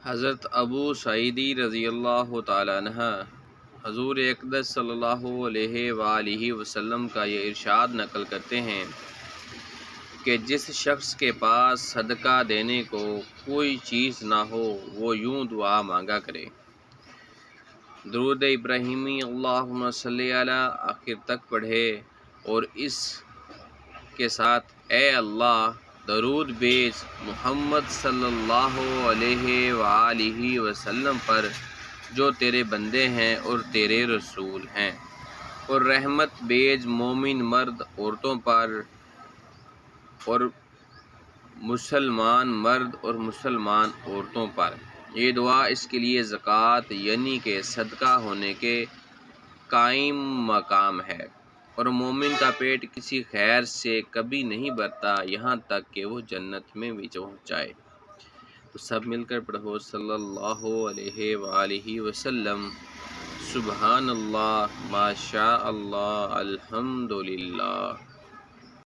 حضرت ابو سعیدی رضی اللہ تعالیٰ عنہ حضور اقدس صلی اللہ علیہ وآلہ وسلم کا یہ ارشاد نقل کرتے ہیں کہ جس شخص کے پاس صدقہ دینے کو کوئی چیز نہ ہو وہ یوں دعا مانگا کرے: درود ابراہیمی اللہم صلی علی آخر تک پڑھے اور اس کے ساتھ اے اللہ درود بھیج محمد صلی اللہ علیہ وآلہ وسلم پر جو تیرے بندے ہیں اور تیرے رسول ہیں، اور رحمت بھیج مومن مرد عورتوں پر اور مسلمان مرد اور مسلمان عورتوں پر۔ یہ دعا اس کے لیے زکوٰۃ یعنی کہ صدقہ ہونے کے قائم مقام ہے، اور مومن کا پیٹ کسی خیر سے کبھی نہیں بھرتا یہاں تک کہ وہ جنت میں بھی پہنچ جائے۔ تو سب مل کر پڑھو صلی اللہ علیہ وآلہ وسلم۔ سبحان اللہ، ما شاء اللہ، الحمدللہ۔